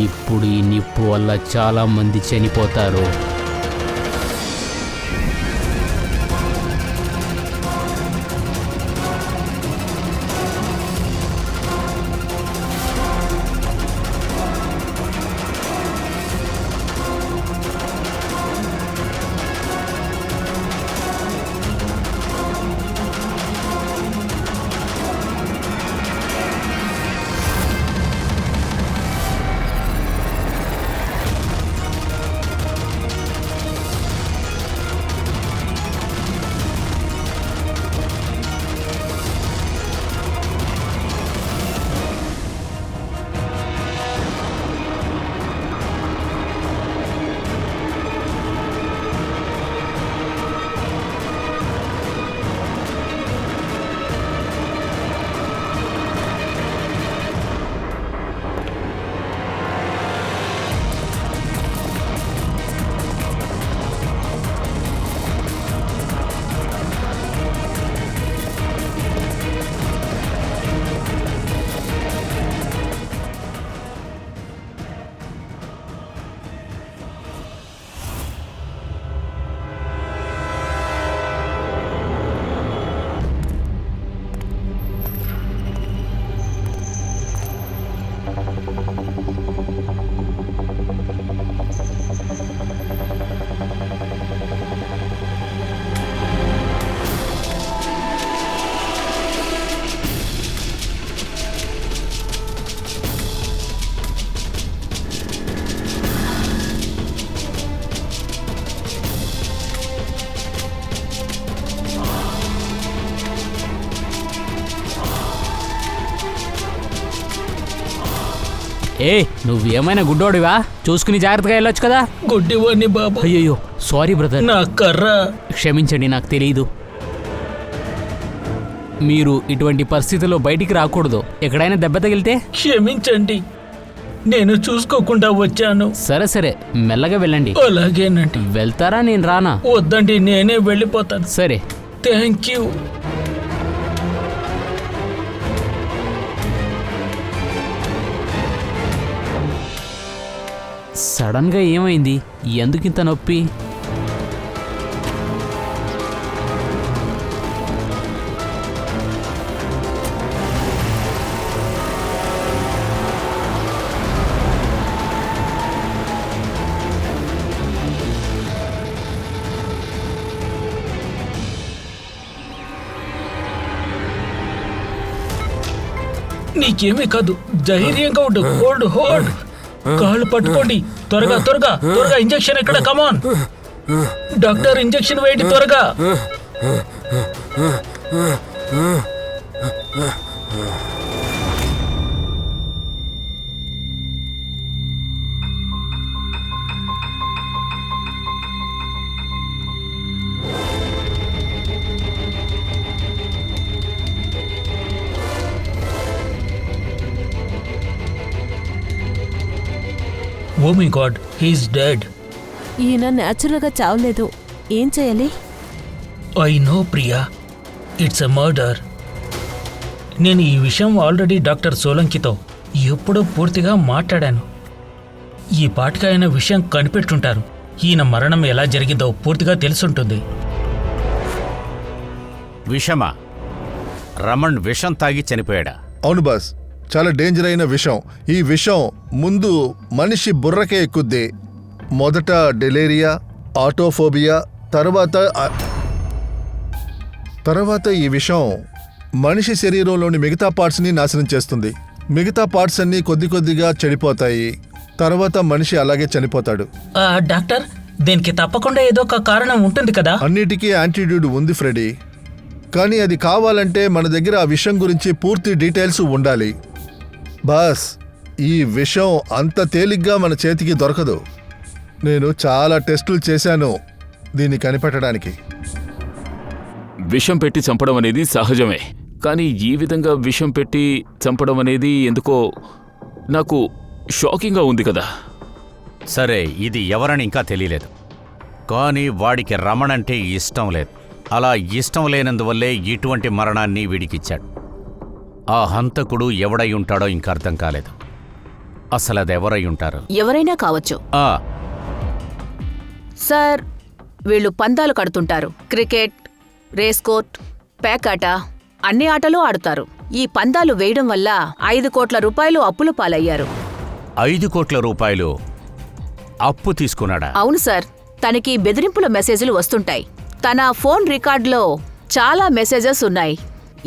ఇప్పుడు ఈ నిప్పు వల్ల చాలా మంది చనిపోతారు. ఏ నువ్వేమైనా గుడ్డోడివా? చూసుకుని జాగ్రత్తగా వెళ్ళొచ్చు కదా. గుడ్డివాణ్ణి బాబా. అయ్యో సారీ బ్రదర్. నా కర్ర. క్షమించండి, నాకు తెలియదు. మీరు ఇటువంటి పరిస్థితుల్లో బయటికి రాకూడదు. ఎక్కడైనా దెబ్బ తగిలితే క్షమించండి, నేను చూసుకోకుండా వచ్చాను. సరే సరే, మెల్లగా వెళ్ళండి. అలాగేనండి. వెళ్తారా, నేను రానా? వద్దండి, నేనే వెళ్ళిపోతాను. సరే. Thank you. సడన్గా ఏమైంది? ఎందుకింత నొప్పి? నీకేమీ కాదు, ధైర్యంగా ఉండు. Hold hold. కాళ్ళు పట్టుకోండి. త్వరగా త్వరగా త్వరగా. ఇంజెక్షన్ ఎక్కడ? కమాన్ డాక్టర్, ఇంజెక్షన్ వేయండి త్వరగా. Oh my god, he's dead. ఈయన న్యాచురల్గా చావలేదు. ఏం చేయాలి? I know Priya, it's a murder. నేను ఈ విషయం ఆల్రెడీ డాక్టర్ సోలంకితో ఎప్పుడో పూర్తిగా మాట్లాడాను. ఈ పాటికి ఆయన విషయం కనిపెట్టుంటారు. ఈయన మరణం ఎలా జరిగిందో పూర్తిగా తెలుసుంటుంది. విషమా? రమణ్ విషం తాగి చనిపోయాడా? అవును బాస్, చాలా డేంజర్ అయిన విషం. ఈ విషం ముందు మనిషి బుర్రకే ఎక్కుద్ది. మొదట డెలేరియా, ఆటోఫోబియా, తర్వాత ఈ విషం మనిషి శరీరంలోని మిగతా పార్ట్స్ని నాశనం చేస్తుంది. మిగతా పార్ట్స్ అన్నీ కొద్ది కొద్దిగా చెడిపోతాయి. తర్వాత మనిషి అలాగే చనిపోతాడు. డాక్టర్, దీనికి తప్పకుండా ఏదో ఒక కారణం ఉంటుంది కదా? అన్నిటికీ యాంటీడ్యూడ్ ఉంది ఫ్రెడీ, కానీ అది కావాలంటే మన దగ్గర ఆ విషయం గురించి పూర్తి డీటెయిల్స్ ఉండాలి. బాస్, ఈ విషయం అంత తేలిగ్గా మన చేతికి దొరకదు. నేను చాలా టెస్టులు చేశాను దీన్ని కనిపెట్టడానికి. విషం పెట్టి చంపడం అనేది సహజమే, కానీ ఈ విధంగా విషం పెట్టి చంపడం అనేది ఎందుకో నాకు షాకింగ్గా ఉంది కదా. సరే, ఇది ఎవరని ఇంకా తెలియలేదు, కానీ వాడికి రమణ్ అంటే ఇష్టం లేదు. అలా ఇష్టం లేనందువల్లే ఇటువంటి మరణాన్ని వీడికిచ్చాడు. ఆ హంతకుడు ఎవడై ఉంటాడో ఇంకా అర్థం కాలేదు. అసలు అదెవరై ఉంటారు? ఎవరైనా కావచ్చు. ఆ, సార్, వీళ్ళు పందాలు కడుతుంటారు. క్రికెట్, రేస్ కోర్ట్, పేకాట అన్ని ఆటలు ఆడుతారు. ఈ పందాలు వేయడం వల్ల 5 కోట్ల రూపాయలు అప్పుల పాలయ్యారు. 5 కోట్ల రూపాయలు అప్పు తీసుకున్నాడా? అవును సార్, తనకి బెదిరింపుల మెసేజ్లు వస్తుంటాయి. తన ఫోన్ రికార్డులో చాలా మెసేజెస్ ఉన్నాయి.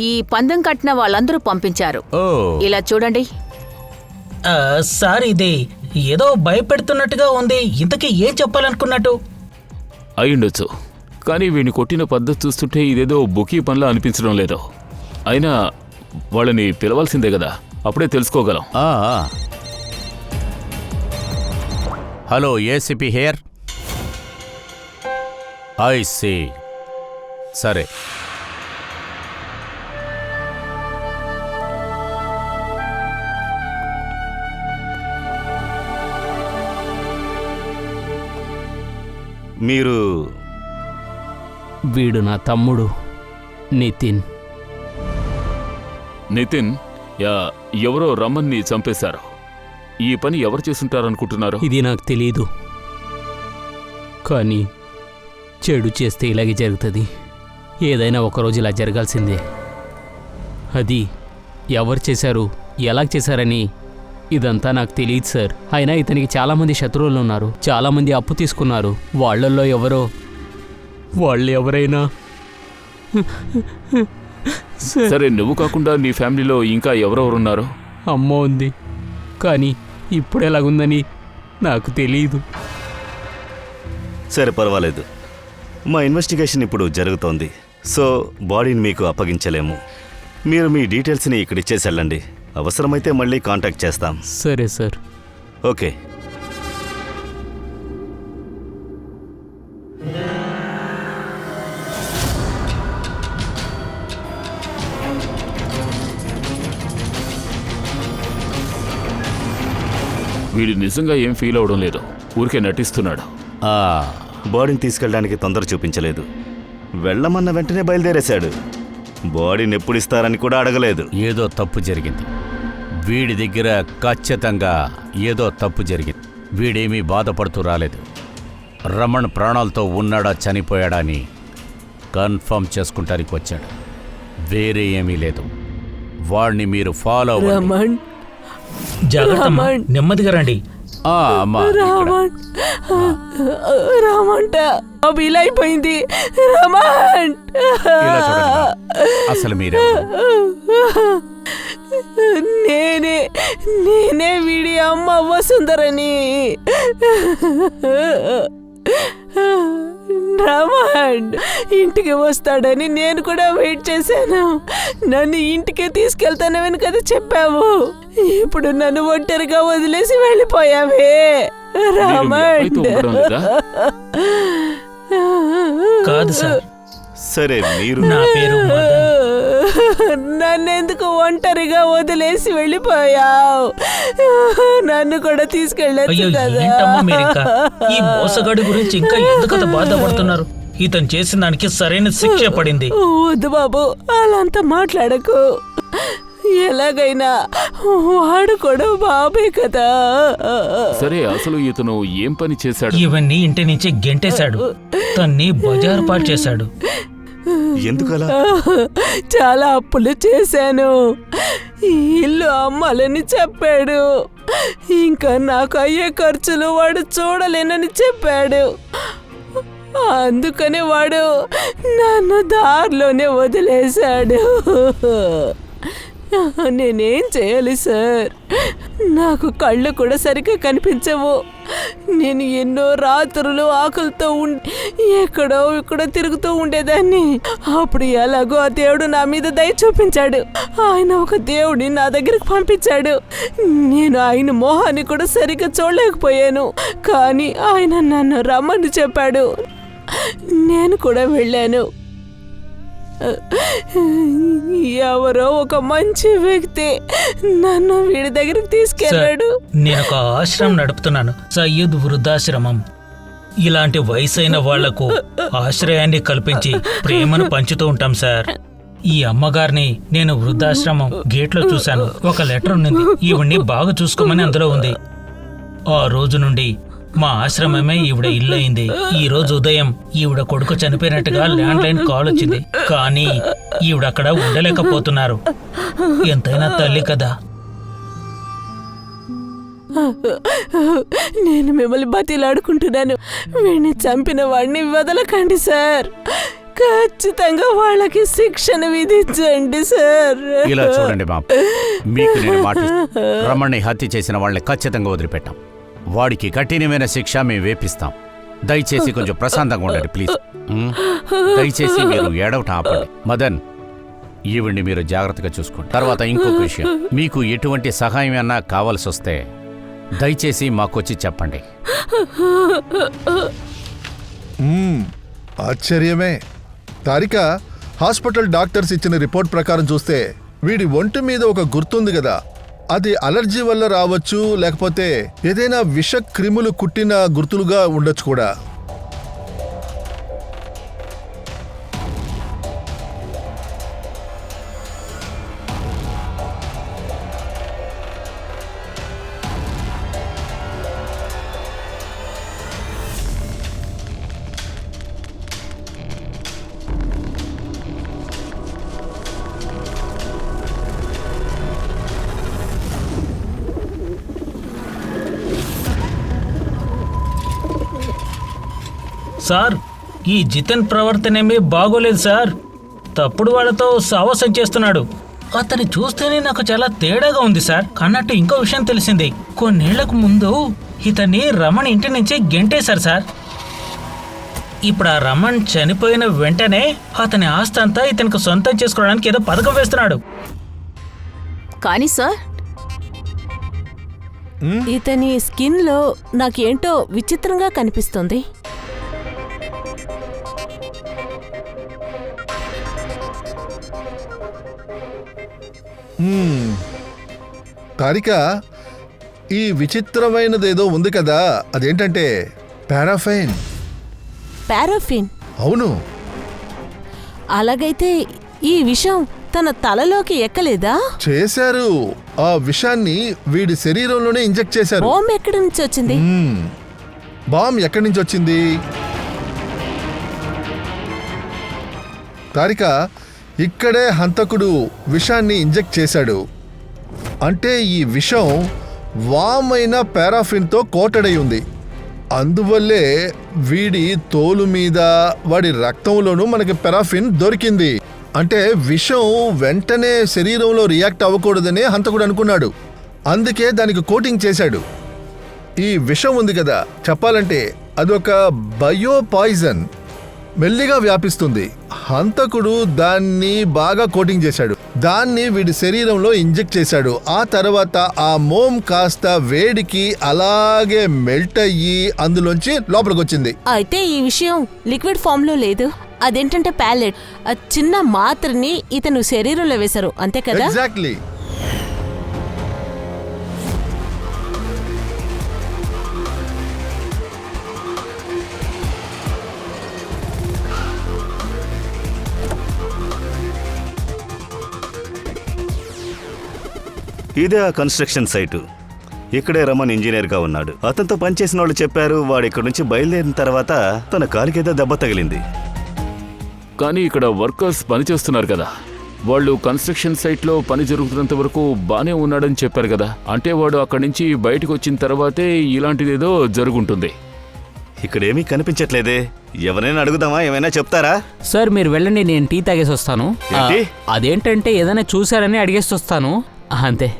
ఈ పందెం కట్టిన వాళ్ళందరూ పంపించారు. ఓ, ఇలా చూడండి. సార్, ఇది ఏదో భయపెడుతున్నట్టుగా ఉంది. ఇంతకీ ఏం చెప్పాలనుకున్నట్టు? అయ్యుండొచ్చు, కానీ వీడిని కొట్టిన పద్ధతి చూస్తుంటే ఇదేదో బుకీ పనిలా అనిపించడం లేదు. అయినా వాళ్ళని పిలవాల్సిందే కదా, అప్పుడే తెలుసుకోగలం. ఆ, ఆ. Hello, ACP here. I see. సరే, మీరు వీడు నా తమ్ముడు నితిన్. నితిన్, ఎవరో రమన్ని చంపేశారు. ఈ పని ఎవరు చేసుంటారనుకుంటున్నారు? ఇది నాకు తెలీదు, కానీ చెడు చేస్తే ఇలాగే జరుగుతుంది. ఏదైనా ఒకరోజు ఇలా జరగాల్సిందే. అది ఎవరు చేశారు, ఎలా చేశారని ఇదంతా నాకు తెలియదు సార్. అయినా ఇతనికి చాలామంది శత్రువులు ఉన్నారు, చాలామంది అప్పు తీసుకున్నారు. వాళ్ళల్లో వాళ్ళు ఎవరైనా సరే, నువ్వు కాకుండా నీ ఫ్యామిలీలో ఇంకా ఎవరెవరున్నారు? అమ్మ ఉంది, కానీ ఇప్పుడు ఎలాగుందని నాకు తెలియదు. సరే, పర్వాలేదు. మా ఇన్వెస్టిగేషన్ ఇప్పుడు జరుగుతోంది, సో బాడీని మీకు అప్పగించలేము. మీరు మీ డీటెయిల్స్ని ఇక్కడ ఇచ్చేసి వెళ్ళండి. అవసరమైతే మళ్ళీ కాంటాక్ట్ చేస్తాం. సరే సార్. ఓకే. వీడు నిజంగా ఏం ఫీల్ అవడం లేదు, ఊరికే నటిస్తున్నాడు. ఆ, బాడీని తీసుకెళ్ళడానికి తొందర చూపించలేదు. వెళ్ళమన్న వెంటనే బయలుదేరేశాడు. బాడీని ఎప్పుడు ఇస్తారని కూడా అడగలేదు. ఏదో తప్పు జరిగింది. వీడి దగ్గర ఖచ్చితంగా ఏదో తప్పు జరిగింది. వీడేమీ బాధపడుతూ రాలేదు. రమణ్ ప్రాణాలతో ఉన్నాడా చనిపోయాడా అని కన్ఫర్మ్ చేసుకుంటానికి వచ్చాడు. వేరే ఏమీ లేదు. వాడిని మీరు ఫాలో అవ్వండి. రమణ్, జాగ్రత్త అమ్మా, నెమ్మదిగా రండి. ఆ, అమ్మా, ఇక్కడ. రమణ్, రమంట అయిపోయింది. రమణ్, ఇలా చూడండి మా. అసలు మీరెవరు? నేనే వీడి అమ్మ వసుందరని. రమణ్ ఇంటికి వస్తాడని నేను కూడా వెయిట్ చేశాను. నన్ను ఇంటికే తీసుకెళ్తానని కదా చెప్పావు. ఇప్పుడు నన్ను ఒంటరిగా వదిలేసి వెళ్ళిపోయావే రమణ్. కాదు సార్. సరే, మీరు నా పేరు నన్నెందుకు ఒంటరిగా వదిలేసి వెళ్ళిపోయావు? నన్ను కూడా తీసుకెళ్ళచ్చు అయ్యో, కదా. ఏంటమ్మా మీరింకా ఈ మోసగాడి గురించి ఇంకా ఎందుకంత బాధపడుతున్నారు? ఇతను చేసిన దానికి సరైన శిక్ష పడింది. వద్దు బాబు, అలాంతా మాట్లాడకు. ఎలాగైనా వాడు కూడా బాబే కదా. సరే, అసలు ఇతను ఏం పని చేశాడు? ఇవన్నీ ఇంటి నుంచి గెంటేశాడు. తన్ని బజారు పాలు చేశాడు. ఎందుకలా? చాలా అప్పులు చేశాను. ఈ ఇల్లు అమ్మాలని చెప్పాడు. ఇంకా నాకు అయ్యే ఖర్చులు వాడు చూడలేనని చెప్పాడు. అందుకని వాడు నన్ను దారిలోనే వదిలేశాడు. నేనేం చేయాలి సార్? నాకు కళ్ళు కూడా సరిగ్గా కనిపించవు. నేను ఎన్నో రాత్రులు ఆకలితో ఎక్కడో ఇక్కడ తిరుగుతూ ఉండేదాన్ని. అప్పుడు ఎలాగో ఆ దేవుడు నా మీద దయ చూపించాడు. ఆయన ఒక దేవుడిని నా దగ్గరికి పంపించాడు. నేను ఆయన మొహాన్ని కూడా సరిగ్గా చూడలేకపోయాను. కానీ ఆయన నన్ను రమ్మని చెప్పాడు. నేను కూడా వెళ్ళాను. ఎవరో ఒక మంచి వ్యక్తి నన్ను వీడి దగ్గరికి తీసుకెళ్ళాడు. నేను ఒక ఆశ్రమం నడుపుతున్నాను, సయ్యద్ వృద్ధాశ్రమం. ఇలాంటి వయసైన వాళ్లకు ఆశ్రయాన్ని కల్పించి ప్రేమను పంచుతూ ఉంటాం సార్. ఈ అమ్మగారిని నేను వృద్ధాశ్రమం గేట్లో చూశాను. ఒక లెటర్ ఉన్నింది, ఈవిడ్ని బాగా చూసుకోమని అందులో ఉంది. ఆ రోజు నుండి మా ఆశ్రమమే ఈవిడ ఇల్లు అయింది. ఈ రోజు ఉదయం ఈవిడ కొడుకు చనిపోయినట్టుగా ల్యాండ్ లైన్ కాల్ వచ్చింది, కానీ ఈవిడ అక్కడ ఉండలేకపోతున్నారు. ఎంతైనా తల్లి కదా. నేను మిమ్మల్ని బతిలాడుకుంటున్నాను, వీడిని చంపిన వాడిని వదలకండి సార్. ఖచ్చితంగా వాళ్ళకి శిక్షణ విధించండి సార్. ఇలా చూడండి బాబు, మీకు నేను మాట రమణ్ని హత్య చేసిన వాళ్ళని ఖచ్చితంగా వదిలిపెట్టాం. వాడికి కఠినమైన శిక్ష మేము వేపిస్తాం. దయచేసి కొంచెం ప్రశాంతంగా ఉండండి ప్లీజ్. దయచేసి మీరు ఏడవటం ఆపండి. మదన్, ఈవిడ్ని మీరు జాగ్రత్తగా చూసుకోండి. తర్వాత ఇంకొక విషయం, మీకు ఎటువంటి సహాయం అన్నా కావాల్సి వస్తే దయచేసి మాకొచ్చి చెప్పండి. ఆశ్చర్యమే. తారిక, హాస్పిటల్ డాక్టర్స్ ఇచ్చిన రిపోర్ట్ ప్రకారం చూస్తే వీడి ఒంటి మీద ఒక గుర్తుంది కదా, అది అలర్జీ వల్ల రావచ్చు, లేకపోతే ఏదైనా విష క్రిములు కుట్టిన గుర్తులుగా ఉండొచ్చు కూడా. సార్, ఈ జితన్ ప్రవర్తనేమీ బాగోలేదు సార్. తప్పుడు వాళ్ళతో సావాసం చేస్తున్నాడు. అతన్ని చూస్తేనే నాకు చాలా తేడాగా ఉంది సార్. అన్నట్టు ఇంకో విషయం తెలిసింది, కొన్నేళ్లకు ముందు ఇతన్ని రమణ్ ఇంటి నుంచి గెంటేశారు సార్. ఇప్పుడు ఆ రమణ్ చనిపోయిన వెంటనే అతని ఆస్తి అంతా ఇతనికి సొంతం చేసుకోవడానికి ఏదో పథకం వేస్తున్నాడు. కానీ సార్, ఇతని స్కిన్ లో నాకేంటో విచిత్రంగా కనిపిస్తుంది. తారిక, ఈ విచిత్రమైనదేదో ఉంది కదా, అదేంటంటే పారాఫైన్. పారాఫిన్? అవును. అలాగైతే ఈ విషయం తన తలలోకి ఎక్కలేదా? చేశారు. ఆ విషాన్ని వీడి శరీరంలోనే ఇంజెక్ట్ చేశారు. బాంబ్ ఎక్కడి నుంచి వచ్చింది? బాంబ్ ఎక్కడి నుంచి వచ్చింది? తారిక, ఇక్కడే హంతకుడు విషాన్ని ఇంజెక్ట్ చేశాడు. అంటే ఈ విషం వామైన పారాఫిన్తో కోటడై ఉంది. అందువల్లే వీడి తోలు మీద, వాడి రక్తంలోనూ మనకి పారాఫిన్ దొరికింది. అంటే విషం వెంటనే శరీరంలో రియాక్ట్ అవ్వకూడదనే హంతకుడు అనుకున్నాడు. అందుకే దానికి కోటింగ్ చేశాడు. ఈ విషం ఉంది కదా, చెప్పాలంటే అదొక బయో పాయిజన్, మెల్లిగా వ్యాపిస్తుంది. హంతకుడు దాన్ని బాగా కోటింగ్ చేశాడు, దాన్ని వీడి శరీరంలో ఇంజెక్ట్ చేశాడు. ఆ తర్వాత ఆ మోమ్ కాస్త వేడికి అలాగే మెల్ట్ అయ్యి అందులోంచి లోపలికి వచ్చింది. అయితే ఈ విషయం లిక్విడ్ ఫామ్ లో లేదు, అదేంటంటే ప్యాలెట్, ఆ చిన్న మాత్రని ఇతను శరీరంలో వేశారు, అంతే కదా? ఎగ్జాక్ట్లీ. ఇదే ఆ కన్స్ట్రక్షన్ సైటు. ఇక్కడే రమణ్ ఇంజనీర్గా ఉన్నాడు. అతనితో పనిచేసిన వాళ్ళు చెప్పారు, వాడు ఇక్కడ నుంచి బయలుదేరిన తర్వాత తన కాలికేదో దెబ్బ తగిలింది. కానీ ఇక్కడ వర్కర్స్ పని చేస్తున్నారు కదా, వాళ్ళు కన్స్ట్రక్షన్ సైట్లో పని జరుగుతున్నంత వరకు బానే ఉన్నాడని చెప్పారు కదా. అంటే వాడు అక్కడి నుంచి బయటకు వచ్చిన తర్వాతే ఇలాంటిదేదో జరుగుంటుంది. ఇక్కడేమీ కనిపించట్లేదే. ఎవరైనా అడుగుదామా? ఏమైనా చెప్తారా? సార్ మీరు వెళ్ళండి, నేను టీ తాగేసి వస్తాను. ఏంటి? అదేంటంటే ఏదైనా చూశారని అడిగేసి వస్తాను అంతే.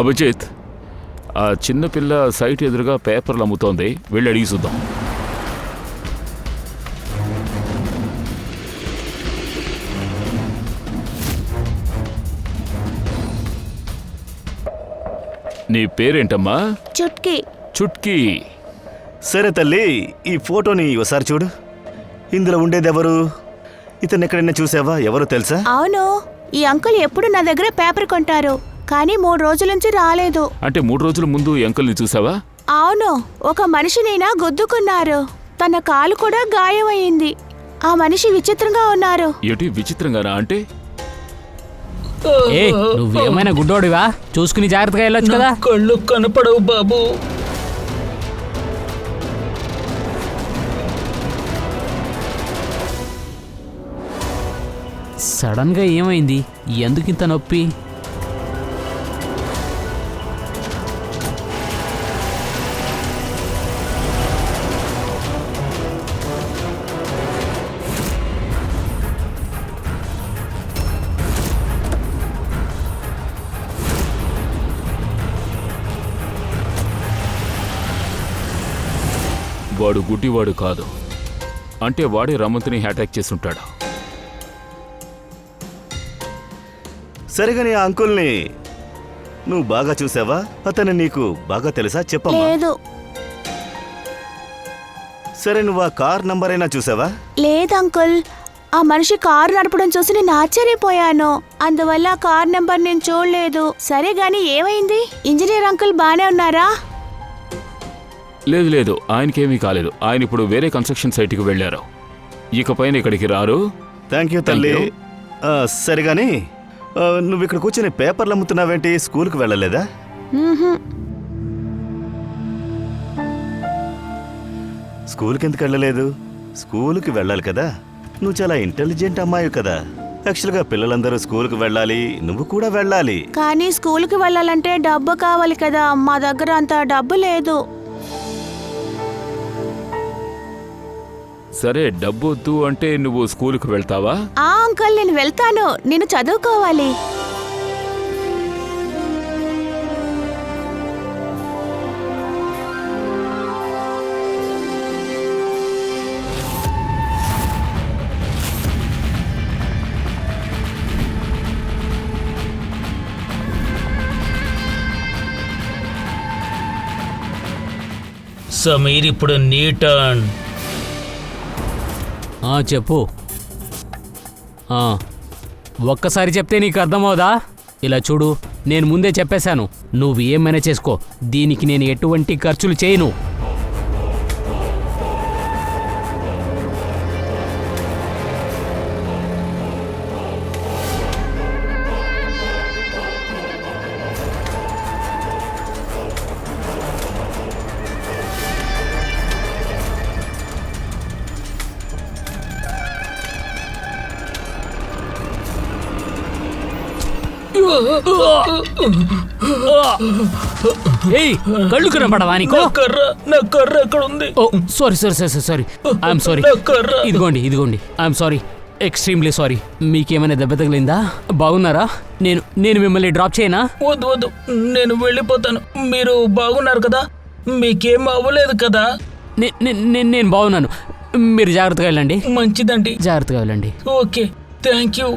అభిజిత్, ఆ చిన్నపిల్ల సైట్ ఎదురుగా పేపర్లు అమ్ముతోంది, వెళ్ళి అడిగి చూద్దాం. నీ పేరేంటమ్మా? చుట్కీ. చుట్కీ. సరే తల్లి, ఈ ఫోటోని ఒకసారి చూడు. ఇందులో ఉండేదెవరు? ఇతను ఎక్కడైనా చూసావా? ఎవరో తెలుసా? అవును, ఈ అంకుల్ ఎప్పుడు నా దగ్గర పేపర్ కొంటారు, కానీ 3 రోజుల నుంచి రాలేదు. అంటే 3 రోజుల ముందు ఈ అంకుల్ని చూసావా? అవును, ఒక మనిషినైనా గుద్దుకున్నారు, తన కాలు కూడా గాయమైంది. ఆ మనిషి విచిత్రంగా ఉన్నారు. ఏటి విచిత్రంగానా అంటే? ఏ నువ్వేమైనా గుడ్డోడివా? చూసుకుని జాగ్రత్తగా వెళ్ళొచ్చు కదా. నా కళ్ళు కనపడవు బాబు. సడన్ గా ఏమైంది? ఎందుకింత నొప్పి? వాడు గుడ్డివాడు కాదు. అంటే వాడే రమంత్ని అటాక్ చేసుంటాడు. సరిగా ఆ అంకుల్ని నువ్వు బాగా చూసావా? అతను నీకు బాగా తెలుసా? చెప్పమ్మా. లేదు సరే, నువ్వు ఆ కార్ నంబర్ అయినా చూసావా? లేదు అంకుల్. ఆ మనిషి కారు నడపడం చూసి నేను ఆశ్చర్యపోయాను. అందువల్ల ఆ కార్ నెంబర్ నేను చూడలేదు. సరే గాని ఏమైంది? ఇంజనీర్ అంకుల్ బానే ఉన్నారా? లేదు లేదు, ఆయనకేమీ కాలేదు. ఆయన ఇప్పుడు వేరే కన్స్ట్రక్షన్ సైట్కి వెళ్ళారు. ఇకపైన ఇక్కడికి రారు. థ్యాంక్ యూ తల్లి. సరిగాని నువ్వు ఇక్కడ కూర్చొని పేపర్లు అమ్ముతున్నావేంటి? స్కూల్కి వెళ్ళలేదా? స్కూల్కి ఎందుకు వెళ్ళలేదు? స్కూల్కి వెళ్ళాలి కదా. నువ్వు చాలా ఇంటెలిజెంట్ అమ్మాయి కదా. యాక్చువల్గా పిల్లలందరూ స్కూల్కి వెళ్ళాలి, నువ్వు కూడా వెళ్ళాలి. కానీ స్కూల్కి వెళ్ళాలంటే డబ్బు కావాలి కదా. మా దగ్గర అంత డబ్బు లేదు. సరే, డబ్బు వద్దు అంటే నువ్వు స్కూల్కి వెళ్తావా? ఆ అంకుల్, నేను వెళ్తాను. నేను చదువుకోవాలి. సమీర్, ఇప్పుడు నీ టర్న్. చెప్పు. ఒక్కసారి చెప్తే నీకు అర్థమవుదా? ఇలా చూడు, నేను ముందే చెప్పేశాను, నువ్వు ఏమైనా చేసుకో, దీనికి నేను ఎటువంటి ఖర్చులు చేయను. ఏయ్, కళ్ళు కనపడవా నీకు? నా కర్ర ఎక్కడ ఉంది? Oh sorry sorry sorry sorry, I'm sorry. ఇదిగోండి ఇదిగోండి, ఐఎమ్ సారీ, ఎక్స్ట్రీమ్లీ సారీ. మీకేమైనా దెబ్బ తగిలిందా? బాగున్నారా? నేను మిమ్మల్ని డ్రాప్ చేయనా? వద్దు వద్దు, నేను వెళ్ళిపోతాను. మీరు బాగున్నారు కదా? మీకేం అవ్వలేదు కదా? నేను బాగున్నాను. మీరు జాగ్రత్తగా వెళ్ళండి. మంచిదండి. జాగ్రత్తగా వెళ్ళండి. Okay, thank you.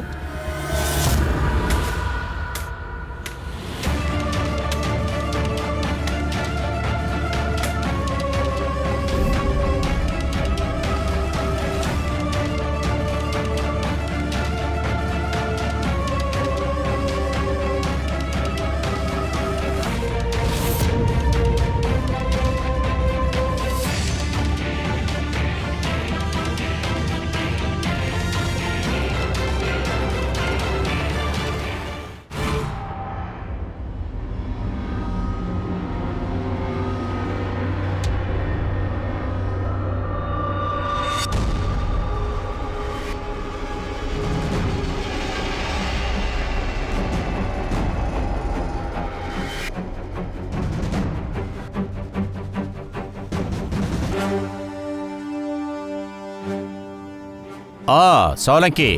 సోలంకి,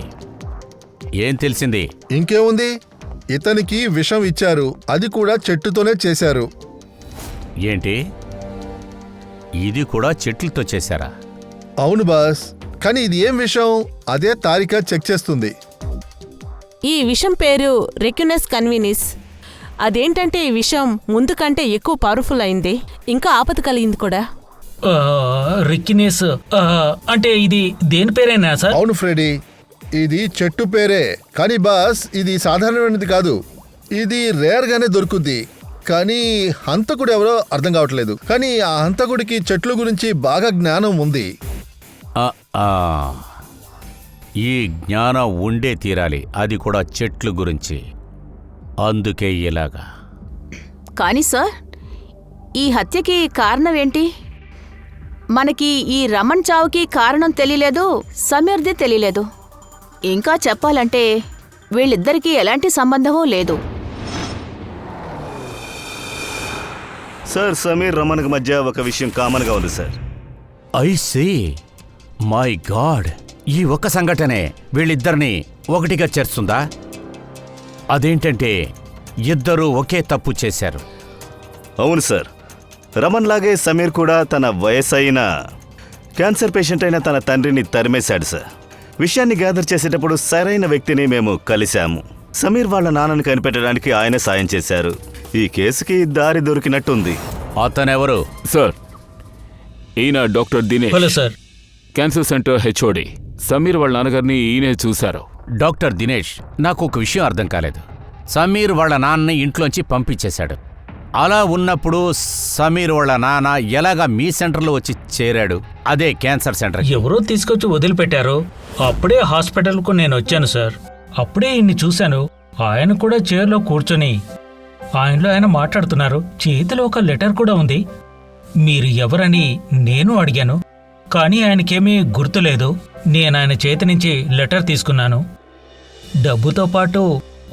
ఏం తెలిసింది? ఇంకేముంది, ఇతనికి విషం ఇచ్చారు, అది కూడా చెట్టుతోనే చేశారు. ఏంటి, ఇది కూడా చెట్లతో చేశారా? అవును బాస్, కానీ ఇది ఏం విషం? అదే తారిక చెక్ చేస్తుంది. ఈ విషం పేరు రెక్యునస్ కన్వినిస్. అదేంటంటే ఈ విషం ముందు కంటే ఎక్కువ పవర్ఫుల్ అయింది, ఇంకా ఆపద కలిగింది కూడా. రిక్కినేస్ అంటే ఇది దేని పేరేనా సార్? అవును ఫ్రెడీ, ఇది చెట్టు పేరే. కానీ బాస్, ఇది సాధారణమైనది కాదు. ఇది రేర్గానే దొరుకుద్ది. కానీ హంతకుడు ఎవరో అర్థం కావట్లేదు. కానీ ఆ హంతకుడికి చెట్ల గురించి బాగా జ్ఞానం ఉంది. ఈ జ్ఞానం ఉండే తీరాలి, అది కూడా చెట్లు గురించి. అందుకే ఇలాగా. కానీ సార్, ఈ హత్యకి కారణం ఏంటి? మనకి ఈ రమణ్ చావుకి కారణం తెలియలేదు, సమీర్ది తెలియలేదు. ఇంకా చెప్పాలంటే వీళ్ళిద్దరికీ ఎలాంటి సంబంధమూ లేదు. సార్, సమీర్ రమణ్కి మధ్య ఒక విషయం కామన్గా ఉంది sir. I see. My god, ఈ ఒక్క సంఘటనే వీళ్ళిద్దరినీ ఒకటిగా చేస్తుందా? అదేంటంటే ఇద్దరూ ఒకే తప్పు చేశారు. అవును సార్, రమణ్ లాగే సమీర్ కూడా తన వయసైన క్యాన్సర్ పేషెంట్ అయిన తన తండ్రిని తరిమేశాడు సార్. విషయాన్ని గ్యాదర్ చేసేటప్పుడు సరైన వ్యక్తిని మేము కలిశాము. సమీర్ వాళ్ళ నాన్నని కనిపెట్టడానికి ఆయన సాయం చేశారు. ఈ కేసుకి దారి దొరికినట్టుంది. అతనెవరు? సార్, ఈయన doctor Dinesh, hello sir. Cancer centre HOD. Sameer వాళ్ళ నాన్నగారిని ఈయనే చూశారు. డాక్టర్ దినేష్, నాకు ఒక విషయం అర్థం కాలేదు. సమీర్ వాళ్ళ నాన్నని ఇంట్లోంచి పంపించేశాడు. అలా ఉన్నప్పుడు సమీర్ వాళ్ళ నాన్న ఎలాగా మీ సెంటర్లో వచ్చి చేరాడు, అదే క్యాన్సర్ సెంటర్? ఎవరో తీసుకొచ్చి వదిలిపెట్టారు. అప్పుడే హాస్పిటల్కు నేను వచ్చాను సార్. అప్పుడే ఇన్ని చూశాను. ఆయన కూడా చైర్లో కూర్చొని ఆయనలో ఆయన మాట్లాడుతున్నారు. చేతిలో ఒక లెటర్ కూడా ఉంది. మీరు ఎవరని నేను అడిగాను, కానీ ఆయనకేమీ గుర్తులేదు. నేను ఆయన చేతి నుంచి లెటర్ తీసుకున్నాను. డబ్బుతో పాటు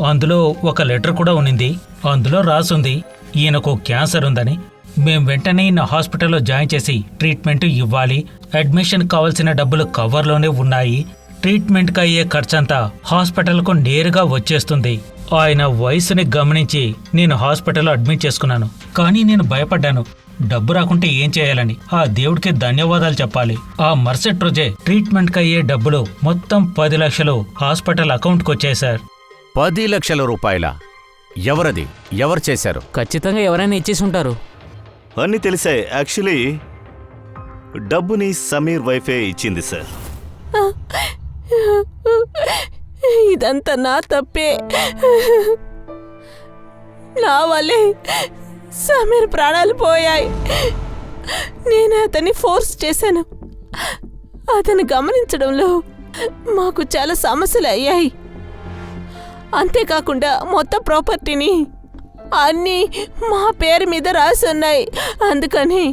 అందులో ఒక లెటర్ కూడా ఉన్నింది. అందులో రాసుంది ఈయనకు క్యాన్సర్ ఉందని. మేం వెంటనే ఈయన హాస్పిటల్లో జాయిన్ చేసి ట్రీట్మెంట్ ఇవ్వాలి. అడ్మిషన్ కావాల్సిన డబ్బులు కవర్లోనే ఉన్నాయి. ట్రీట్మెంట్కి అయ్యే ఖర్చంతా హాస్పిటల్కు నేరుగా వచ్చేస్తుంది. ఆయన వయసుని గమనించి నేను హాస్పిటల్లో అడ్మిట్ చేసుకున్నాను. కానీ నేను భయపడ్డాను, డబ్బు రాకుంటే ఏం చేయాలని. ఆ దేవుడికి ధన్యవాదాలు చెప్పాలి. ఆ మరుసటి రోజే ట్రీట్మెంట్కి అయ్యే డబ్బులు మొత్తం 10 లక్షలు హాస్పిటల్ అకౌంట్కి వచ్చాయి సార్. 10 లక్షల రూపాయల? ఎవరది? ఎవరు చేశారు? ఖచ్చితంగా ఎవరైనా ఇచ్చేసి ఉంటారు. అన్నీ తెలిసాయి. యాక్చువల్లీ డబ్బుని సమీర్ వైఫే ఇచ్చింది సార్. ఇదంతా నా తప్పే. నా వల్లే సమీర్ ప్రాణాలు పోయాయి. నేను అతన్ని ఫోర్స్ చేశాను. అతను గమనించడంలో మాకు చాలా సమస్యలు అయ్యాయి. అంతేకాకుండా మొత్తం ప్రాపర్టీని అన్నీ మా పేరు మీద రాసి ఉన్నాయి. అందుకని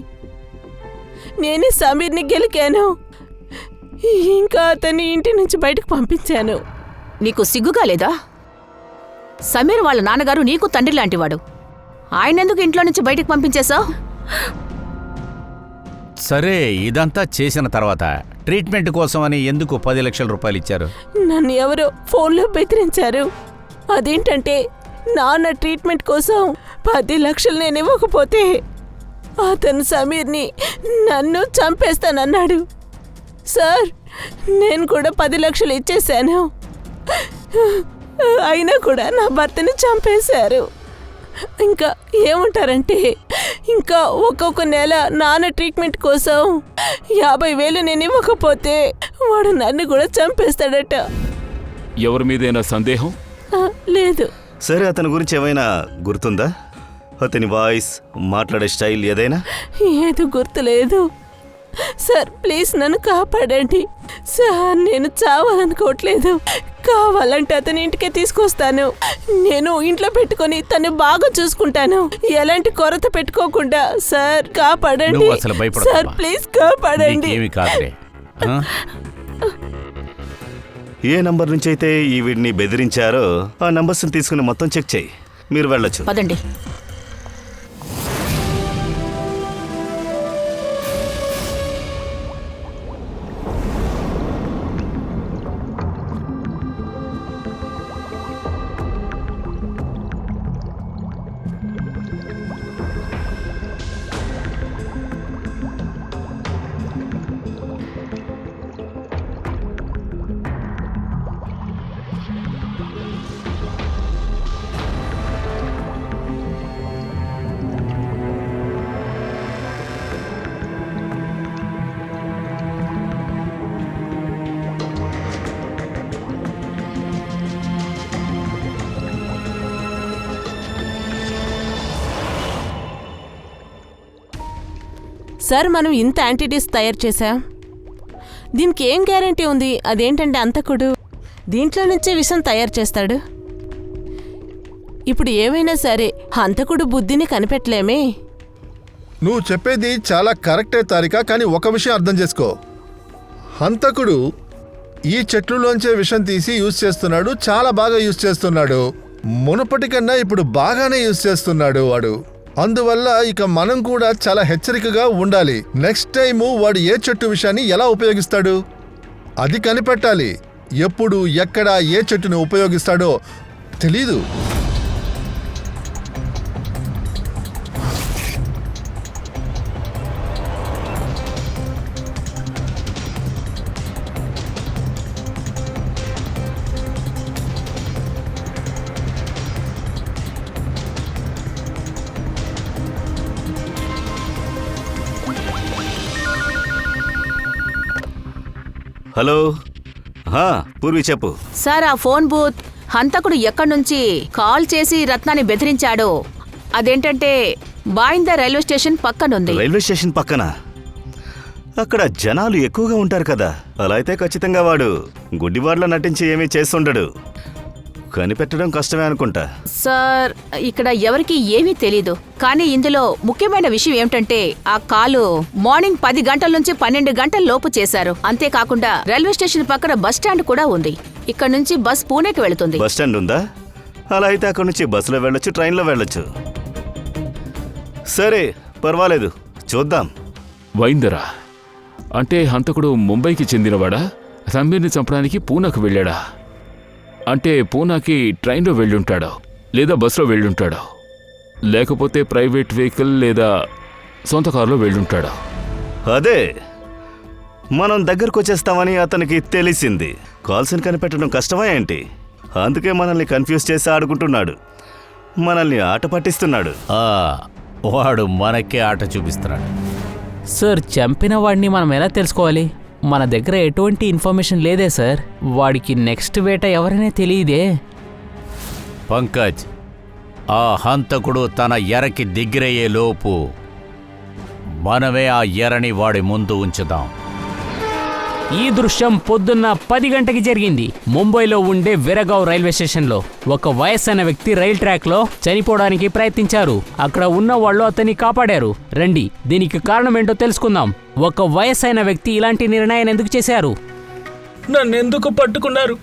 నేనే సమీర్ని గెలికాను. ఇంకా అతన్ని ఇంటి నుంచి బయటకు పంపించాను. నీకు సిగ్గుగా లేదా? సమీర్ వాళ్ళ నాన్నగారు నీకు తండ్రి లాంటివాడు. ఆయనెందుకు ఇంట్లో నుంచి బయటకు పంపించేశావు? సరే, ఇదంతా చేసిన తర్వాత ట్రీట్మెంట్ కోసం అని ఎందుకు 10 లక్షల రూపాయలు ఇచ్చారు? నన్ను ఎవరో ఫోన్లో బెదిరించారు. అదేంటంటే నాన్న ట్రీట్మెంట్ కోసం 10 లక్షలు నేను ఇవ్వకపోతే అతను సమీర్ని నన్ను చంపేస్తానన్నాడు. సార్, నేను కూడా 10 లక్షలు ఇచ్చేశాను. అయినా కూడా నా భర్తని చంపేశారు. ఇంకా ఏమంటారంటే ఇంకా ఒక్కొక్క నెల నాన్న ట్రీట్మెంట్ కోసం 50,000 నేను ఇవ్వకపోతే వాడు నన్ను కూడా చంపేస్తాడట. ఎవరి మీదైనా సందేహం? లేదు. సరే, అతని గురించి ఏమైనా గుర్తుందా? అతని వాయిస్, మాట్లాడే స్టైల్ ఏదైనా? ఏదో గుర్తులేదు. సార్, ప్లీజ్ నన్ను కాపాడండి. సార్, నేను చావాలనుకోవట్లేదు. కావాలంటే అతని ఇంటికే తీసుకొస్తాను. నేను ఇంట్లో పెట్టుకొని తను బాగా చూసుకుంటాను, ఎలాంటి కొరత పెట్టుకోకుండా. సార్, కాపాడండి. నువ్వు అసలు భయపడకు సార్, అమ్మా. ప్లీజ్ కాపాడండి. ఏమి కాదులే. ఏ నంబర్ నుంచి అయితే ఈ వీడిని బెదిరించారో ఆ నంబర్స్ని తీసుకుని మొత్తం చెక్ చేయి. మీరు వెళ్ళొచ్చు. పదండి. సార్, మనం ఇంత యాంటీడీస్ తయారు చేశాం. దీనికి ఏం గ్యారంటీ ఉంది అదేంటంటే అంతకుడు దీంట్లో నుంచే విషం తయారు చేస్తాడు? ఇప్పుడు ఏమైనా సరే హంతకుడు బుద్ధిని కనిపెట్టలేమే. నువ్వు చెప్పేది చాలా కరెక్టే తారిక, కానీ ఒక విషయం అర్థం చేసుకో. హంతకుడు ఈ చెట్లులోంచే విషం తీసి యూజ్ చేస్తున్నాడు, చాలా బాగా యూజ్ చేస్తున్నాడు. మునుపటి కన్నా ఇప్పుడు బాగానే యూజ్ చేస్తున్నాడు వాడు. అందువల్ల ఇక మనం కూడా చాలా హెచ్చరికగా ఉండాలి. నెక్స్ట్ టైము వాడు ఏ చెట్టు విషయాన్ని ఎలా ఉపయోగిస్తాడు అది కనిపెట్టాలి. ఎప్పుడు ఎక్కడ ఏ చెట్టుని ఉపయోగిస్తాడో తెలీదు. హలో, పూర్వి చెప్పు. సార్, ఆ ఫోన్ బూత్ హంతకుడు ఎక్కడి నుంచి కాల్ చేసి రత్నాన్ని బెదిరించాడో అదేంటంటే బాయిందర్ రైల్వే స్టేషన్ పక్కనుంది. రైల్వే స్టేషన్ పక్కన? అక్కడ జనాలు ఎక్కువగా ఉంటారు కదా. అలా అయితే ఖచ్చితంగా వాడు గుడ్డివాడ్లా నటించి ఏమీ చేస్తుండడు. కనిపెట్టడం కష్టమే అనుకుంటా. సార్, ఇక్కడ ఎవరికి ఏమీ తెలీదు. కానీ ఇందులో ముఖ్యమైన విషయం ఏమిటంటే ఆ కాలు మార్నింగ్ 10 గంటల నుంచి 12 గంటల లోపు చేశారు. అంతేకాకుండా రైల్వే స్టేషన్ పక్కన బస్ స్టాండ్ కూడా ఉంది. ఇక్కడ నుంచి బస్ పూణేకి వెళుతుంది. బస్ స్టాండ్ ఉందా? అలా అయితే అక్కడ నుంచి బస్సులో వెళ్ళొచ్చు, ట్రైన్లో వెళ్ళొచ్చు. సరే, పర్వాలేదు, చూద్దాం. వైందరా అంటే హంతకుడు ముంబైకి చెందినవాడా? రంబీర్ని చంపడానికి పూనాకు వెళ్ళాడా? అంటే పూనాకి ట్రైన్లో వెళ్ళుంటాడో లేదా బస్సులో వెళ్ళుంటాడో, లేకపోతే ప్రైవేట్ వెహికల్ లేదా సొంత కారులో వెళ్ళుంటాడో. అదే మనం దగ్గరకు వచ్చేస్తామని అతనికి తెలిసింది. కాల్స్ని కనిపెట్టడం కష్టమా ఏంటి? అందుకే మనల్ని కన్ఫ్యూజ్ చేసి ఆడుకుంటున్నాడు, మనల్ని ఆట పట్టిస్తున్నాడు. వాడు మనకే ఆట చూపిస్తున్నాడు. సార్, చంపిన వాడిని మనం ఎలా తెలుసుకోవాలి? మన దగ్గర ఎటువంటి ఇన్ఫర్మేషన్ లేదే సార్. వాడికి నెక్స్ట్ వేట ఎవరైనా తెలియదే. పంకజ్, ఆ హంతకుడు తన ఎరకి దగ్గరయ్యే లోపు మనమే ఆ ఎరని వాడి ముందు ఉంచుదాం. ఈ దృశ్యం పొద్దున్న 10 గంటకి జరిగింది. ముంబైలో ఉండే విరగావ్ రైల్వే స్టేషన్లో ఒక వయస్సైన వ్యక్తి రైల్ ట్రాక్లో చనిపోవడానికి ప్రయత్నించారు. అక్కడ ఉన్న వాళ్ళు అతన్ని కాపాడారు. రండి, దీనికి కారణం ఏంటో తెలుసుకుందాం. ఒక వయస్సైన వ్యక్తి ఇలాంటి నిర్ణయాన్ని ఎందుకు చేశారు? నన్ను ఎందుకు పట్టుకున్నారు?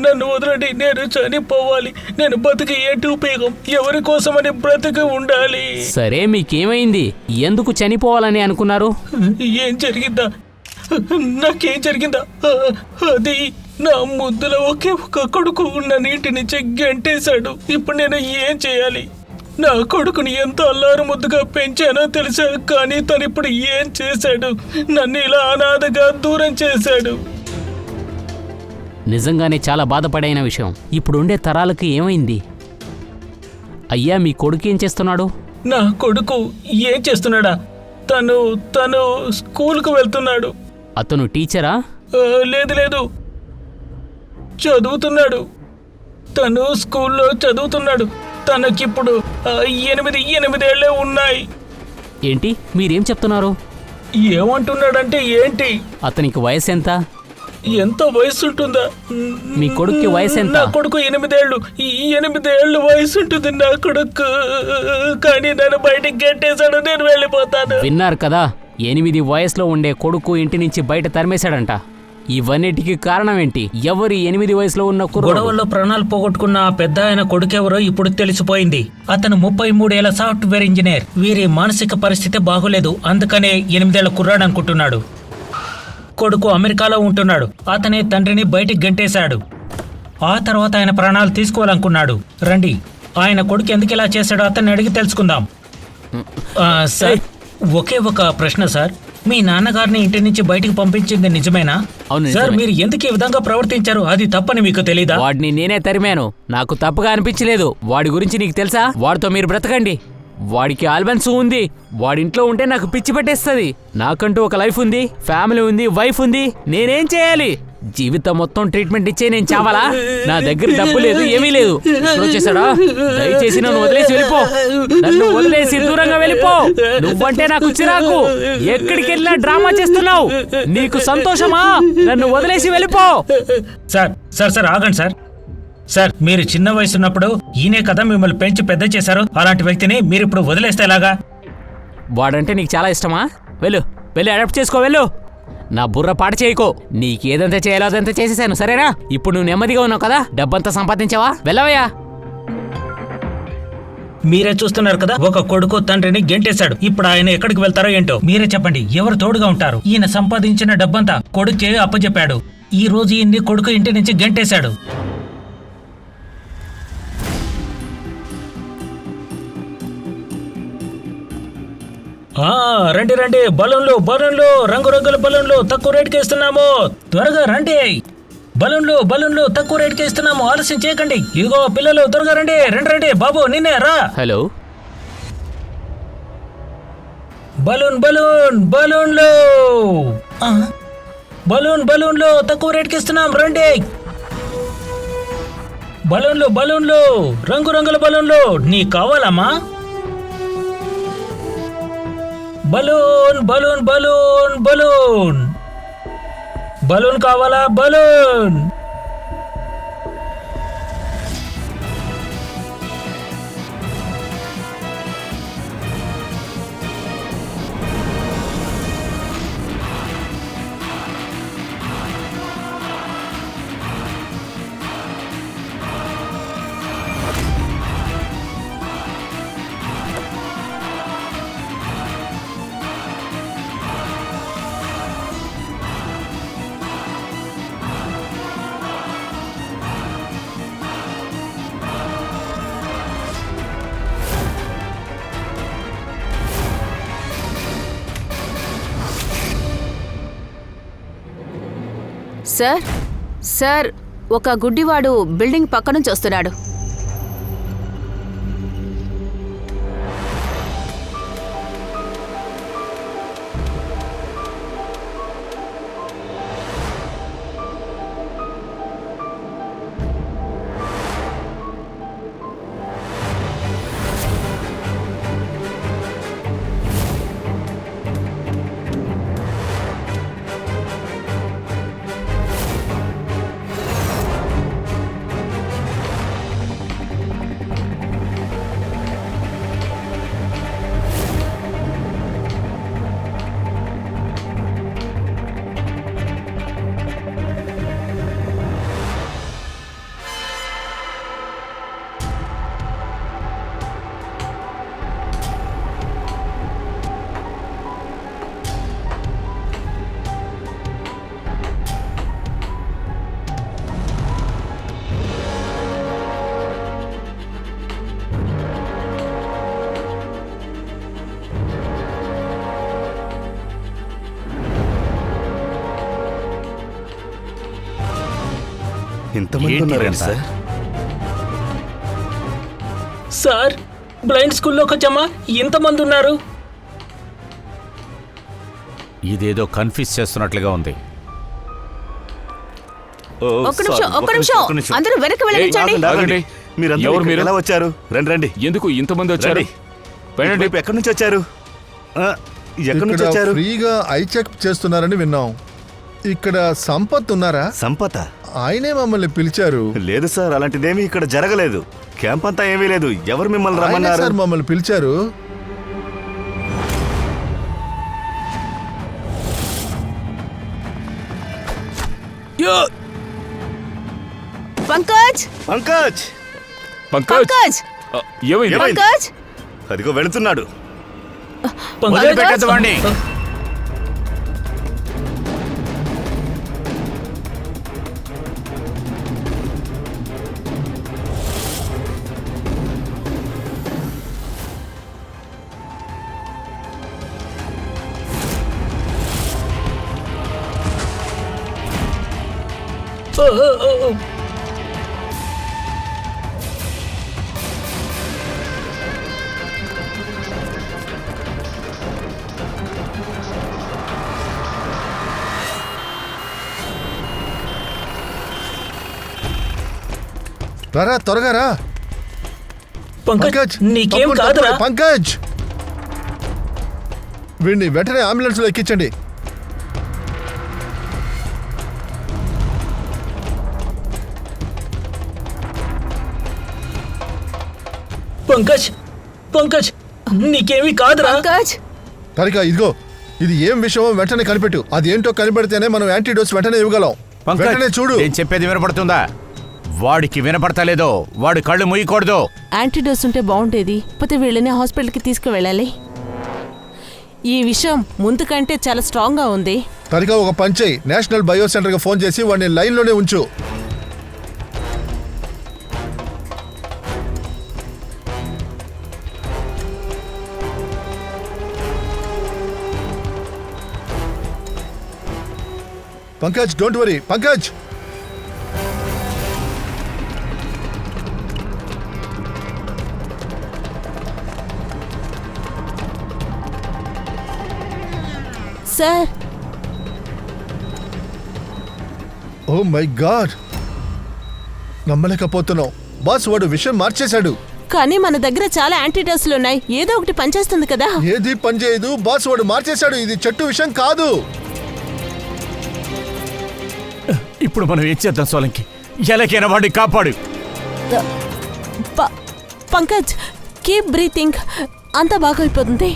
నన్ను వదలండి, నేను చనిపోవాలి. నేను బతికి ఏంటి ఉపయోగం? ఎవరి కోసమని బ్రతికి ఉండాలి. సరే, మీకేమైంది? ఎందుకు చనిపోవాలని అనుకున్నారు? ఏం జరిగిందా? నాకేం జరిగిందా? అది నా ముద్దులో ఒకే ఒక కొడుకు నన్ను ఇంటి నుంచి గెంటేశాడు. ఇప్పుడు నేను ఏం చేయాలి? నా కొడుకుని ఎంత అల్లారు ముద్దుగా పెంచానో తెలుసా, కానీ తను ఇప్పుడు ఏం చేశాడు? నన్ను ఇలా అనాథగా దూరం చేశాడు. నిజంగానే చాలా బాధపడైన విషయం. ఇప్పుడుండే తరాలకు ఏమైంది? అయ్యా, మీ కొడుకు ఏం చేస్తున్నాడు? నా కొడుకు ఏం చేస్తున్నాడా? తను స్కూల్కు వెళ్తున్నాడు. అతను టీచరా? లేదు, చదువుతున్నాడు. తను స్కూల్లో చదువుతున్నాడు. తనకిప్పుడు 8 ఏళ్లే ఉన్నాయి. ఏంటి మీరేం చెప్తున్నారు? ఏమంటున్నాడంటే ఏంటి? అతనికి వయసు ఎంత? ఎంత వయసు ఉంటుందా? మీ కొడుక్కి వయసు ఎంత? నా కొడుకు 8 ఏళ్ళు. 8 ఏళ్ళు వయసు ఉంటుంది నా కొడుకు. కానీ నన్ను బయటికి గెట్టేశాడు. నేను వెళ్ళిపోతాను. విన్నారు కదా, 8 వయసులో ఉండే కొడుకు ఇంటి నుంచి బయట తరిమేశాడంట. ఇవన్నిటికీ కారణం ఏంటి? ఎవరు 8 వయసులో ఉన్న గొడవల్లో ప్రాణాలు పోగొట్టుకున్న ఆ పెద్ద ఆయన కొడుకెవరో ఇప్పుడు తెలిసిపోయింది. అతను 33 ఏళ్ల సాఫ్ట్వేర్ ఇంజనీర్. వీరి మానసిక పరిస్థితి బాగోలేదు, అందుకనే 8 ఏళ్ల కుర్రాడు అనుకుంటున్నాడు. కొడుకు అమెరికాలో ఉంటున్నాడు. అతనే తండ్రిని బయటికి గంటేశాడు. ఆ తర్వాత ఆయన ప్రాణాలు తీసుకోవాలనుకున్నాడు. రండి, ఆయన కొడుకు ఎందుకు ఇలా చేశాడో అతన్ని అడిగి తెలుసుకుందాం. సార్, ఒకే ఒక ప్రశ్న సార్. మీ నాన్నగారిని ఇంటి నుంచి బయటికి పంపించింది నిజమేనా? అవును సార్, మీరు ఎందుకు ఈ విధంగా ప్రవర్తించారు? అది తప్పని మీకు తెలీదా? వాడిని నేనే తరిమాను. నాకు తప్పుగా అనిపించలేదు. వాడి గురించి నీకు తెలుసా? వాడితో మీరు బ్రతకండి. వాడికి ఆల్బన్స్ ఉంది. వాడింట్లో ఉంటే నాకు పిచ్చి పెట్టేస్తుంది. నాకంటూ ఒక లైఫ్ ఉంది, ఫ్యామిలీ ఉంది, వైఫ్ ఉంది. నేనేం చేయాలి? జీవితం మొత్తం ట్రీట్మెంట్ ఇచ్చే నేను చావాలా? నా దగ్గర డబ్బు లేదు, ఏమీ లేదు. ఇప్పుడు వచ్చేసాడా? దయచేసి నన్ను వదిలేసి వెళ్ళిపో. నన్ను వదిలేసి దూరంగా వెళ్ళిపో. నువ్వంటే నాకు చిరాకు. ఎక్కడికి వెళ్ళినా డ్రామా చేస్తున్నావు. నీకు సంతోషమా? నన్ను వదిలేసి వెళ్ళిపో. సార్ సార్ సార్ ఆగండి సార్. సార్ మీరు చిన్న వయసు ఉన్నప్పుడు ఈయనే కదా మిమ్మల్ని పెంచి పెద్ద చేశారు. అలాంటి వ్యక్తిని మీరు ఇప్పుడు వదిలేస్తే ఎలాగా? వాడంటే నీకు చాలా ఇష్టమా? వెళ్ళు, వెళ్ళి అడాప్ట్ చేసుకో, వెళ్ళు. నా బుర్ర పాట చేయకో. నీకేదంతా చేయాలో అదంతా చేసేసాను, సరేనా? ఇప్పుడు నువ్వు నెమ్మదిగా ఉన్నావు కదా, డబ్బంతా సంపాదించావా? వెళ్ళవయ్యా. మీరే చూస్తున్నారు కదా, ఒక కొడుకు తండ్రిని గెంటేశాడు. ఇప్పుడు ఆయన ఎక్కడికి వెళ్తారో ఏంటో మీరే చెప్పండి. ఎవరు తోడుగా ఉంటారు? ఈయన సంపాదించిన డబ్బంతా కొడుకే అప్పచెప్పాడు. ఈ రోజు ఈయన్ని కొడుకు ఇంటి నుంచి గెంటేశాడు. రండి రండి, బలూన్లు బలూన్లు, రంగురంగుల బలూన్లు తక్కువ రేటుకి ఇస్తున్నాము. త్వరగా రండి. బలూన్లు బలూన్లు తక్కువ రేటుకి ఇస్తున్నాము. ఆలస్యం చేయకండి. ఇదిగో పిల్లలు, త్వరగా రండి. రండి రండి బాబు, నిన్నే రా. హలో, బలూన్ బలూన్ బలూన్లు, బలూన్ బలూన్లు తక్కువ రేటుకి ఇస్తున్నాం, రండి. బలూన్లు బలూన్లు, రంగురంగుల బలూన్లు. నీకు కావాలమ్మా? Balloon balloon balloon balloon, balloon కావాలా? బలూన్. సార్ సార్, ఒక గుడ్డివాడు బిల్డింగ్ పక్క నుంచి వస్తున్నాడు. ఇంతమంది ఉన్నారండి సార్. సార్, బ్లైండ్ స్కూల్లోకి వచ్చామా? ఇంతమంది ఉన్నారు. ఇదేదో కన్ఫ్యూజ్ చేస్తున్నట్లుగా ఉంది. ఒక్క నిమిషం, అందరూ వెనక్కి వెళ్ళించండి. ఆగండి. మీరందరూ ఎవరు ఇక్కడికి మీరు? ఎలా వచ్చారు? రండి రండి. ఎందుకు ఇంతమంది వచ్చారు? వెళ్ళండి. ఇటువైపు ఎక్కడి నుంచి వచ్చారు? ఎక్కడి నుంచి ఇక్కడ వచ్చారు? ఫ్రీగా ఐ చెక్ చేస్తున్నారని విన్నాం. ఇక్కడ సంపత్ ఉన్నారా? సంపత? ఆయనే మమ్మల్ని పిలిచారు. లేదు సార్, అలాంటిదేమీ ఇక్కడ జరగలేదు. క్యాంప్ అంతా ఏమీ లేదు. ఎవరు మిమ్మల్ని ఆయనే రమ్మన్నారు? సార్ మమ్మల్ని పిలిచారు. పంకజ్ పంకజ్! పంకజ్ ఏమైంది? పంకజ్, అదిగో వెళుతున్నాడు. వదిలిపెట్టద్దువాణ్ణి. రారా త్వరగా రా. పంకజ్ నీకేం తప్పకుండా, కాదురా. తప్పకుండా. పంకజ్ వీడిని వెంటనే అంబులెన్స్ లో ఎక్కించండి. పంకజ్ పంకజ్ నీకేమీ కాదురా. పంకజ్ తరిక ఇదిగో, ఇది ఏం విషయమో వెంటనే కనిపెట్టు. అది ఏంటో కనిపెడితేనే మనం యాంటీడోస్ వెంటనే ఇవ్వగలం. వెంటనే చూడు. నేను చెప్పేది వినపడుతుందా? వాడికి వినపడతలేదో వాడు కళ్ళు మూయకూడదు. యాంటీడోస్ ఉంటే బాగుండేది, పోతే వీళ్ళని హాస్పిటల్కి తీసుకువెళ్ళాలి. ఈ విషయం ముందు కంటే చాలా స్ట్రాంగ్గా ఉంది. తరిక ఒక పని చేయి, నేషనల్ బయో సెంటర్కి ఫోన్ చేసి వాడిని లైన్లోనే ఉంచు. Pankaj don't worry. Pankaj sir, oh my god, నమ్మలేకపోతున్నావు బాస్. వాడు విషయం మార్చేశాడు. కానీ మన దగ్గర చాలా యాంటీడోస్లు ఉన్నాయి, ఏదో ఒకటి పనిచేస్తుంది కదా. ఏది పని చేయదు బాస్, వాడు మార్చేశాడు. ఇది చెట్టు విషయం కాదు. ఇప్పుడు మనం ఏం చేద్దాం సోలంకి? ఎలాగైనా వాడిని కాపాడు. పంకజ్ కీప్ బ్రీతింగ్, అంతా బాగా అయిపోతుంది.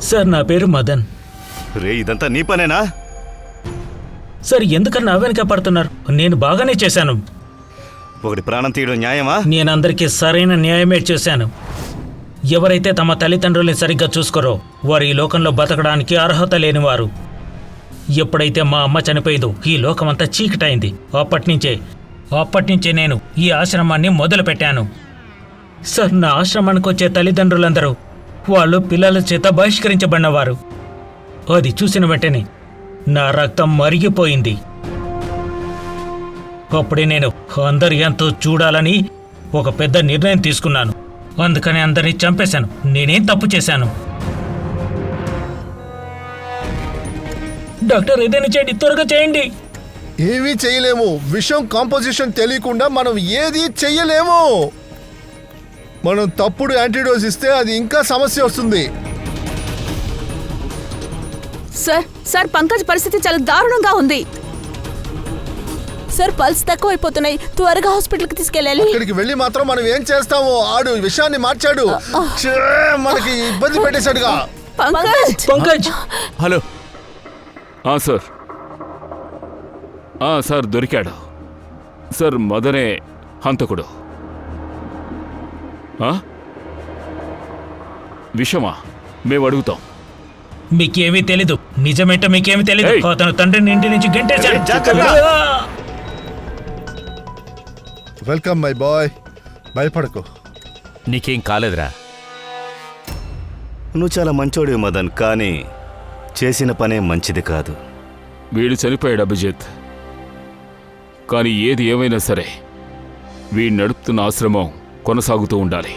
సార్ నా పేరు మదన్. రే ఇదంతా నీ పనేనా? సార్ ఎందుకన్నా వెనక పడుతున్నారు? నేను బాగానే చేశాను. ఒకటి ప్రాణం తీయడం న్యాయమా? నేను అందరికీ సరైన న్యాయమే చేశాను. ఎవరైతే తమ తల్లిదండ్రుల్ని సరిగ్గా చూసుకోరో వారు ఈ లోకంలో బతకడానికి అర్హత లేనివారు. ఎప్పుడైతే మా అమ్మ చనిపోయిందో ఈ లోకమంతా చీకటైంది. అప్పటినుంచే నేను ఈ ఆశ్రమాన్ని మొదలుపెట్టాను. సార్ నా ఆశ్రమానికి వచ్చే తల్లిదండ్రులందరూ వాళ్ళు పిల్లల చేత బహిష్కరించబడినవారు. అది చూసిన వెంటనే నా రక్తం మరిగిపోయింది. అప్పుడే నేను అందరి ఎంతో చూడాలని ఒక పెద్ద నిర్ణయం తీసుకున్నాను. అందుకని అందరినీ చంపేశాను. నేనేం తప్పు చేశాను? డాక్టర్ ఏదైనా చేయండి, త్వరగా చేయండి. ఏమీ చేయలేము. విషయం కాంపోజిషన్ తెలియకుండా మనం ఏది చెయ్యలేము. మనం తప్పుడు యాంటీడోస్ ఇస్తే అది ఇంకా సమస్య వస్తుంది. సార్ పంకజ్ పరిస్థితి చాలా దారుణంగా ఉంది. సార్ పల్స్ తక్కువ అయిపోతున్నాయి, త్వరగా హాస్పిటల్కి తీసుకెళ్ళాలి. ఇక్కడికి వెళ్ళి మాత్రం మనం ఏం చేస్తాము? ఆడు విషయాన్ని మార్చాడు, ఛే, మనకి ఇబ్బంది పెట్టేశాడుగా. పంకజ్ హలో. సార్ సార్ దొరికాడు సార్. మదనే హంతకుడు. విషమా? మేము అడుగుతాం. మీకేమీ తెలీదు. నిజమేంటో మీకేమీ తెలీదు. ఏయ్! అతను తండ్రిని ఇంటి నుంచి గెంటేశాడు. Welcome my boy. భయపడకు. నీకేం కాలేదురా. నువ్వు చాలా మంచోడివి మదన్, కానీ చేసిన పనే మంచిది కాదు. వీడు చనిపోయాడు అభిజిత్. కానీ ఏది ఏమైనా సరే వీడు నడుపుతున్న ఆశ్రమం కొనసాగుతూ ఉండాలి.